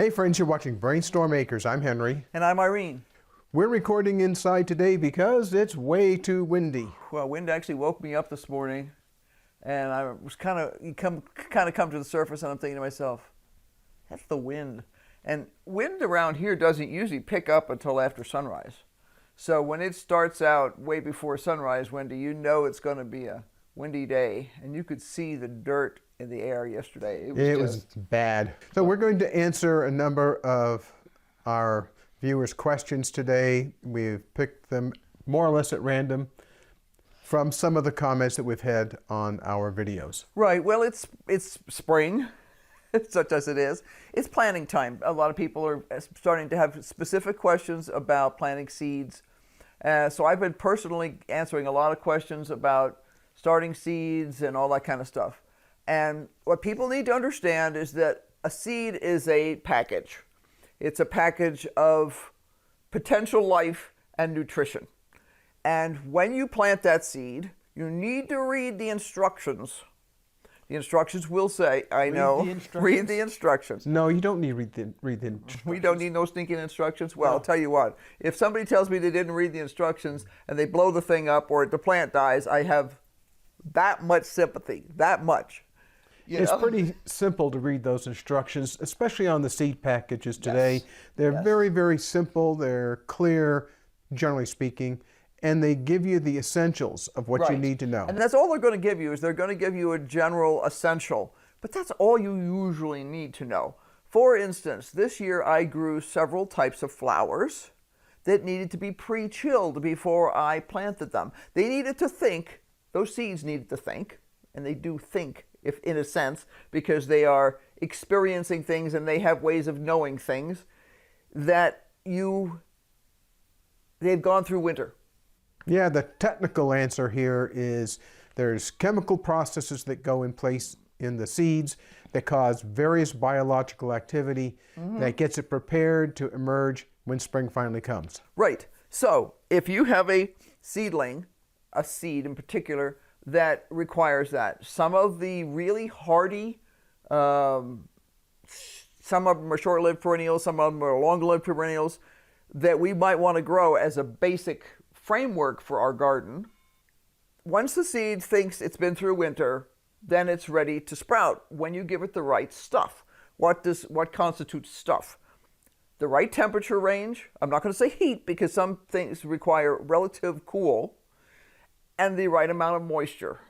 Hey friends, you're watching BrainStormAcres. I'm Henry. And I'm Irene. We're recording inside today because it's way too windy. Well, wind actually woke me up this morning, and I was kind of come to the surface, and I'm thinking to myself, that's the wind. And wind around here doesn't usually pick up until after sunrise. So when it starts out way before sunrise windy, you know it's going to be a windy day, and you could see the dirt in the air yesterday. It was bad. So we're going to answer a number of our viewers' questions today. We've picked them more or less at random from some of the comments that we've had on our videos. Right. Well, it's spring, such as it is. It's planting time. A lot of people are starting to have specific questions about planting seeds. So I've been personally answering a lot of questions about starting seeds and all that kind of stuff. And what people need to understand is that a seed is a package. It's a package of potential life and nutrition. And when you plant that seed, you need to read the instructions. The instructions will say, read the instructions. No, you don't need to read the instructions. We don't need no stinking instructions? Well, no. I'll tell you what, if somebody tells me they didn't read the instructions and they blow the thing up or the plant dies, I have that much sympathy, that much. It's pretty simple to read those instructions, especially on the seed packages today. Yes. They're very, very simple. They're clear, generally speaking, and they give you the essentials of what you need to know. And that's all they're going to give you, is they're going to give you a general essential. But that's all you usually need to know. For instance, this year I grew several types of flowers that needed to be pre-chilled before I planted them. They needed to think, those seeds needed to think, and they do think, if in a sense, because they are experiencing things and they have ways of knowing things that they've gone through winter. Yeah, the technical answer here is there's chemical processes that go in place in the seeds that cause various biological activity that gets it prepared to emerge when spring finally comes. Right. So if you have a seedling, a seed in particular, that requires that. Some of the really hardy, some of them are short-lived perennials, some of them are long-lived perennials that we might want to grow as a basic framework for our garden. Once the seed thinks it's been through winter, then it's ready to sprout when you give it the right stuff. What constitutes stuff? The right temperature range. I'm not going to say heat because some things require relative cool, and the right amount of moisture.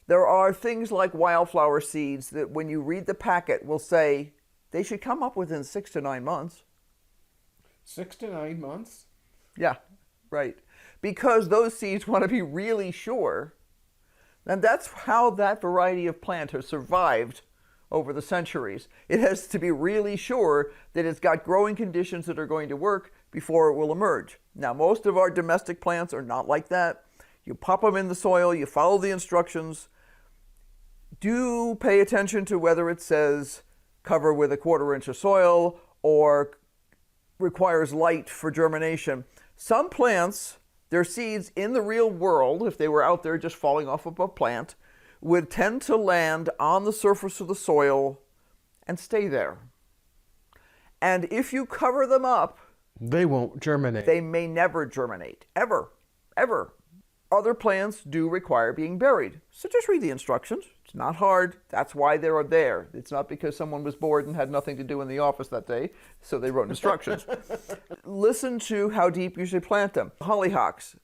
There are things like wildflower seeds that when you read the packet will say they should come up within 6 to 9 months. 6 to 9 months? Yeah, right. Because those seeds want to be really sure. And that's how that variety of plant has survived over the centuries. It has to be really sure that it's got growing conditions that are going to work before it will emerge. Now, most of our domestic plants are not like that. You pop them in the soil, you follow the instructions. Do pay attention to whether it says cover with 1/4 inch of soil or requires light for germination. Some plants, their seeds in the real world, if they were out there just falling off of a plant, would tend to land on the surface of the soil and stay there. And if you cover them up, they won't germinate. They may never germinate, ever, ever. Other plants do require being buried. So just read the instructions. It's not hard. That's why they're there. It's not because someone was bored and had nothing to do in the office that day, so they wrote instructions. Listen to how deep you should plant them. Hollyhocks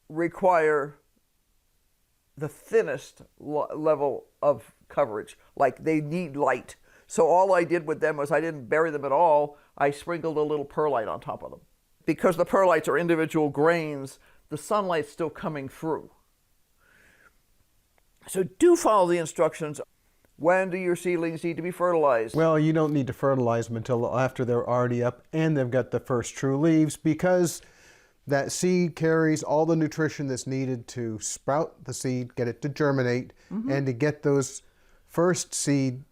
require the thinnest level of coverage. Like they need light. So all I did with them was I didn't bury them at all. I sprinkled a little perlite on top of them. Because the perlites are individual grains, the sunlight's still coming through. So do follow the instructions. When do your seedlings need to be fertilized? Well, you don't need to fertilize them until after they're already up and they've got the first true leaves, because that seed carries all the nutrition that's needed to sprout the seed, get it to germinate, and to get those first seed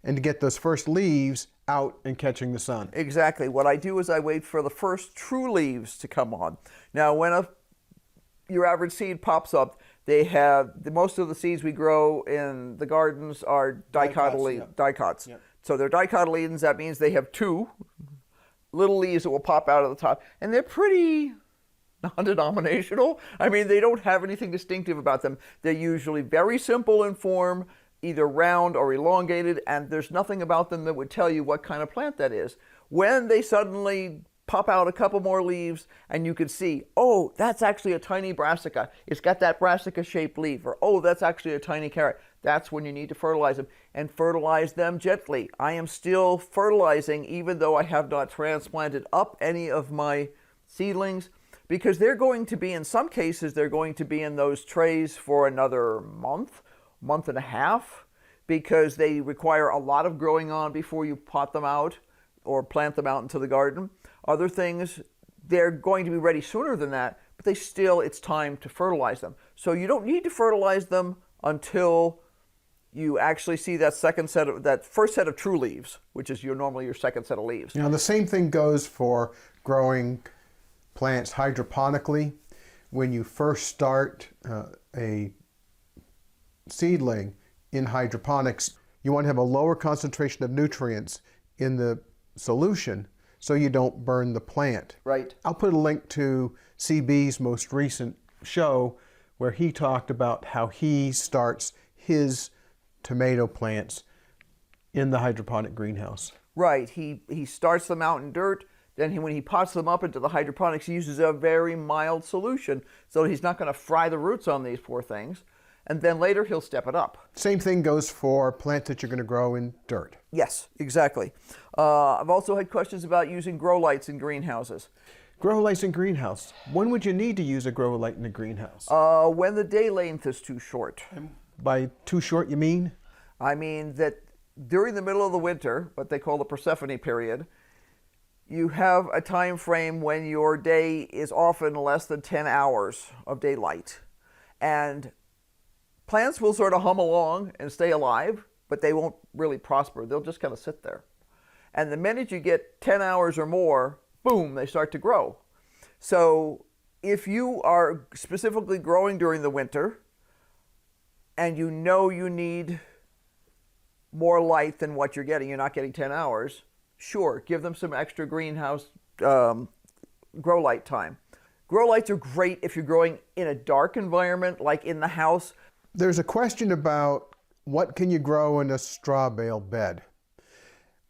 and to get those first leaves out and catching the sun. Exactly. What I do is I wait for the first true leaves to come on. Now, when your average seed pops up, they have, most of the seeds we grow in the gardens are dicots. Yep. So they're dicotyledons. That means they have two little leaves that will pop out of the top. And they're pretty non-denominational. I mean, they don't have anything distinctive about them. They're usually very simple in form, either round or elongated, and there's nothing about them that would tell you what kind of plant that is. When they suddenly pop out a couple more leaves and you can see, oh, that's actually a tiny brassica. It's got that brassica-shaped leaf. Or, oh, that's actually a tiny carrot. That's when you need to fertilize them, and fertilize them gently. I am still fertilizing even though I have not transplanted up any of my seedlings, because they're going to be, in some cases, they're going to be in those trays for another month and a half, because they require a lot of growing on before you pot them out or plant them out into the garden. Other things, they're going to be ready sooner than that, but it's time to fertilize them. So you don't need to fertilize them until you actually see that first set of true leaves, which is normally your second set of leaves. Now, the same thing goes for growing plants hydroponically. When you first start a seedling in hydroponics, you want to have a lower concentration of nutrients in the solution so you don't burn the plant. Right. I'll put a link to CB's most recent show where he talked about how he starts his tomato plants in the hydroponic greenhouse. Right. He starts them out in dirt. Then when he pots them up into the hydroponics, he uses a very mild solution, so he's not going to fry the roots on these poor things. And then later he'll step it up. Same thing goes for plants that you're going to grow in dirt. Yes, exactly. I've also had questions about using grow lights in greenhouses. Grow lights in greenhouse. When would you need to use a grow light in a greenhouse? When the day length is too short. By too short, you mean? I mean that during the middle of the winter, what they call the Persephone period, you have a time frame when your day is often less than 10 hours of daylight. And plants will sort of hum along and stay alive, but they won't really prosper. They'll just kind of sit there. And the minute you get 10 hours or more, boom, they start to grow. So if you are specifically growing during the winter and you know you need more light than what you're not getting 10 hours, sure, give them some extra greenhouse grow light time. Grow lights are great if you're growing in a dark environment, like in the house. There's a question about what can you grow in a straw bale bed.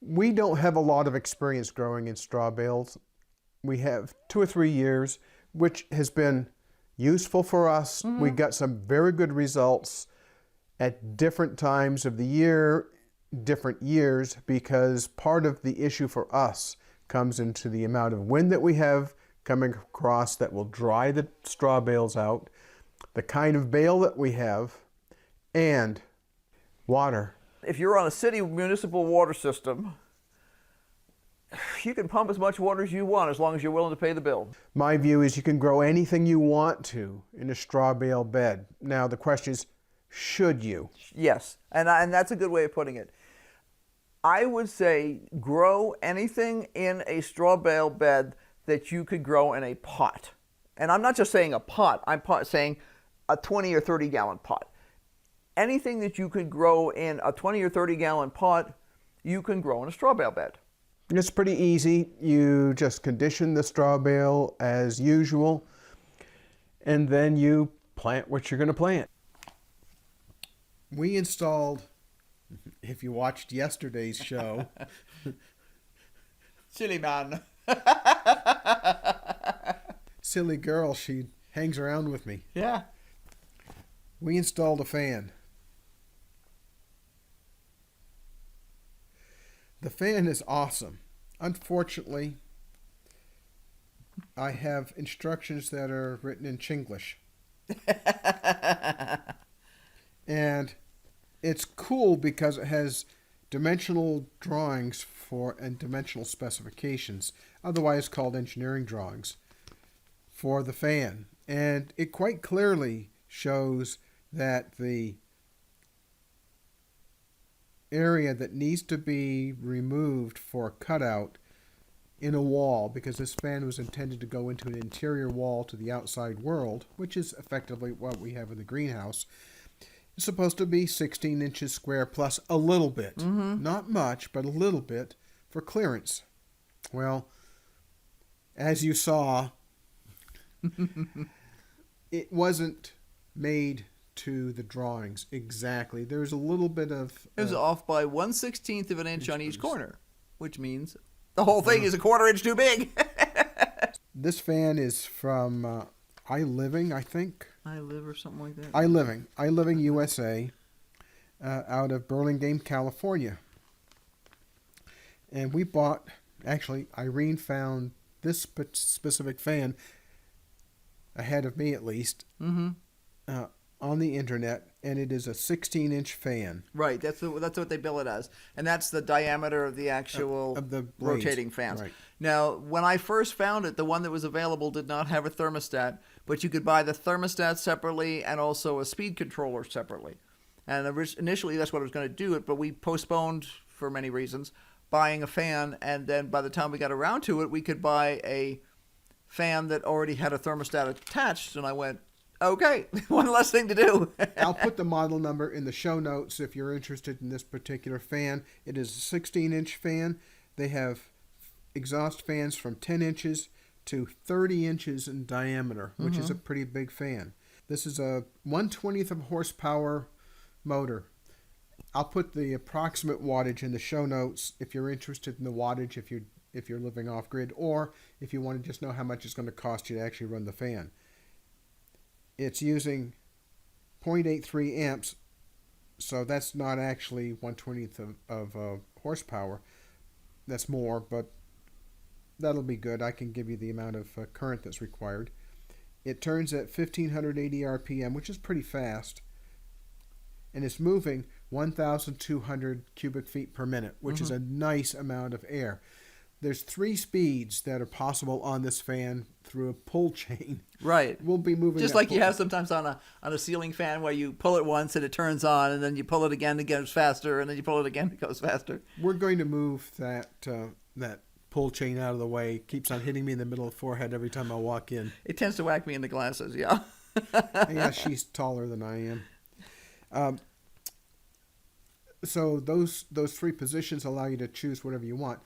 We don't have a lot of experience growing in straw bales. We have 2 or 3 years, which has been useful for us. Mm-hmm. We got some very good results at different times of the year, different years, because part of the issue for us comes into the amount of wind that we have coming across that will dry the straw bales out, the kind of bale that we have, and water. If you're on a city municipal water system, you can pump as much water as you want as long as you're willing to pay the bill. My view is you can grow anything you want to in a straw bale bed. Now the question is, should you? Yes, and that's a good way of putting it. I would say grow anything in a straw bale bed that you could grow in a pot. And I'm not just saying a pot, I'm saying a 20 or 30 gallon pot. Anything that you could grow in a 20 or 30 gallon pot, you can grow in a straw bale bed. It's pretty easy. You just condition the straw bale as usual, and then you plant what you're going to plant. We installed, if you watched yesterday's show, Silly man. Silly girl, she hangs around with me. Yeah. We installed a fan. The fan is awesome. Unfortunately, I have instructions that are written in Chinglish. And it's cool because it has dimensional drawings and dimensional specifications, otherwise called engineering drawings, for the fan. And it quite clearly shows that the area that needs to be removed for cutout in a wall, because this fan was intended to go into an interior wall to the outside world, which is effectively what we have in the greenhouse, It's supposed to be 16 inches square plus a little bit. Not much, but a little bit for clearance. Well, as you saw, it wasn't made to the drawings exactly. There's a little bit of... It was off by 1/16 of an inch on each corner, which means the whole thing is a 1/4 inch too big. This fan is from iLiving, I think. iLive or something like that. iLiving USA, out of Burlingame, California. And we bought, actually, Irene found this specific fan ahead of me at least, on the internet, and it is a 16-inch fan. Right, that's what they bill it as, and that's the diameter of the actual of the blades. rotating fans. Right. Now, when I first found it, the one that was available did not have a thermostat, but you could buy the thermostat separately and also a speed controller separately. And initially, that's what I was going to do it, but we postponed for many reasons buying a fan, and then by the time we got around to it, we could buy a fan that already had a thermostat attached, and I went, okay, one less thing to do. I'll put the model number in the show notes if you're interested in this particular fan. It is a 16-inch fan. They have exhaust fans from 10 inches to 30 inches in diameter, which is a pretty big fan. This is a 1/20th of horsepower motor. I'll put the approximate wattage in the show notes if you're interested in the wattage, if you're living off grid, or if you want to just know how much it's going to cost you to actually run the fan. It's using 0.83 amps, so that's not actually 1/20th of horsepower. That's more, but that'll be good. I can give you the amount of current that's required. It turns at 1580 RPM, which is pretty fast, and it's moving 1,200 cubic feet per minute, which is a nice amount of air. There's 3 speeds that are possible on this fan through a pull chain. Right. We'll be moving just like you have sometimes on a ceiling fan where you pull it once and it turns on, and then you pull it again, it goes faster, and then you pull it again, it goes faster. We're going to move that pull chain out of the way. It keeps on hitting me in the middle of the forehead every time I walk in. It tends to whack me in the glasses, yeah. Yeah, she's taller than I am. So those 3 positions allow you to choose whatever you want.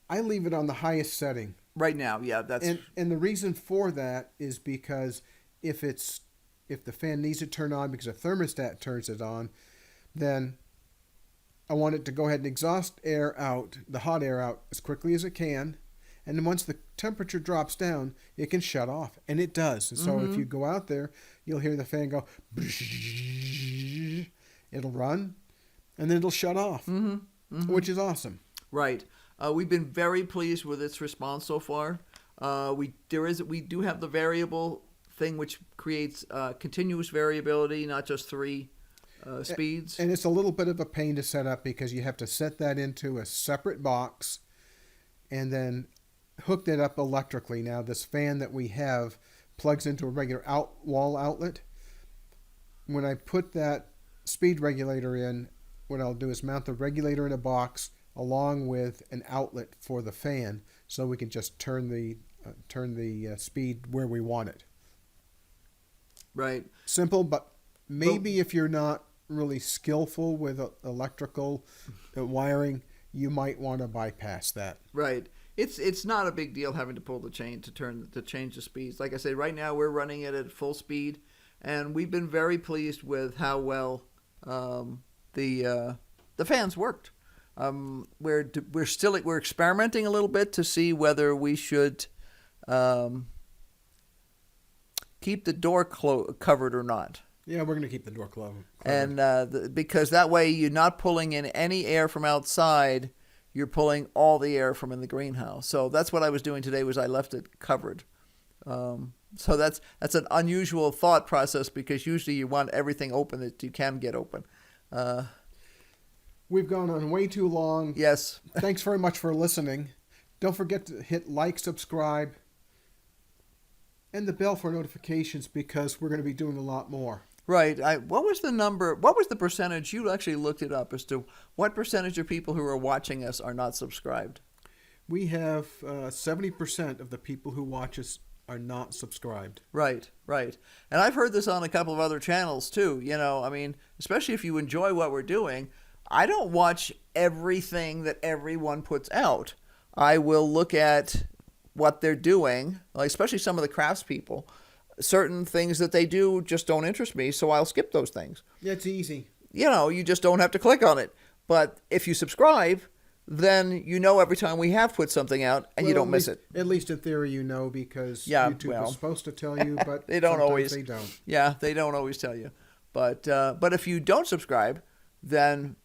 I leave it on the highest setting. Right now, yeah, that's... And the reason for that is because if the fan needs to turn on because a thermostat turns it on, then I want it to go ahead and exhaust air out, the hot air out, as quickly as it can. And then once the temperature drops down, it can shut off. And it does. And so if you go out there, you'll hear the fan go... It'll run, and then it'll shut off, which is awesome. Right. We've been very pleased with its response so far. We do have the variable thing which creates continuous variability, not just 3 speeds. And it's a little bit of a pain to set up because you have to set that into a separate box and then hook that up electrically. Now, this fan that we have plugs into a regular wall outlet. When I put that speed regulator in, what I'll do is mount the regulator in a box along with an outlet for the fan, so we can just turn the speed where we want it. Right. Simple, but maybe if you're not really skillful with electrical wiring, you might want to bypass that. Right. It's not a big deal having to pull the chain to change the speeds. Like I said, right now we're running it at full speed, and we've been very pleased with how well the fans worked. We're experimenting a little bit to see whether we should keep the door covered or not. Yeah, we're going to keep the door closed. And because that way you're not pulling in any air from outside, you're pulling all the air from in the greenhouse. So that's what I was doing today, was I left it covered. So that's an unusual thought process, because usually you want everything open that you can get open. We've gone on way too long. Yes. Thanks very much for listening. Don't forget to hit like, subscribe, and the bell for notifications, because we're going to be doing a lot more. Right. What was the number? What was the percentage? You actually looked it up as to what percentage of people who are watching us are not subscribed. We have 70% of the people who watch us are not subscribed. Right, right. And I've heard this on a couple of other channels too. You know, I mean, especially if you enjoy what we're doing, I don't watch everything that everyone puts out. I will look at what they're doing, like especially some of the craftspeople. Certain things that they do just don't interest me, so I'll skip those things. Yeah, it's easy. You know, you just don't have to click on it. But if you subscribe, then you know every time we have put something out, and you don't miss it. At least in theory, you know, because Yeah, YouTube is supposed to tell you, but they don't sometimes always. They don't. Yeah, they don't always tell you. But if you don't subscribe, then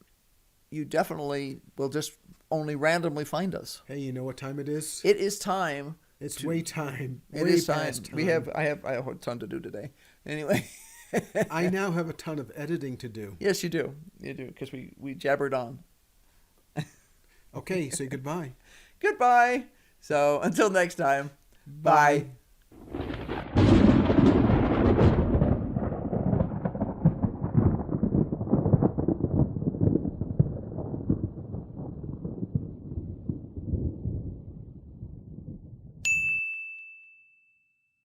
you definitely will just only randomly find us. Hey, you know what time it is? It is time. It's way time. It way is past time. I have a ton to do today. Anyway. I now have a ton of editing to do. Yes, you do. You do, because we jabbered on. Okay, say goodbye. Goodbye. So until next time, bye.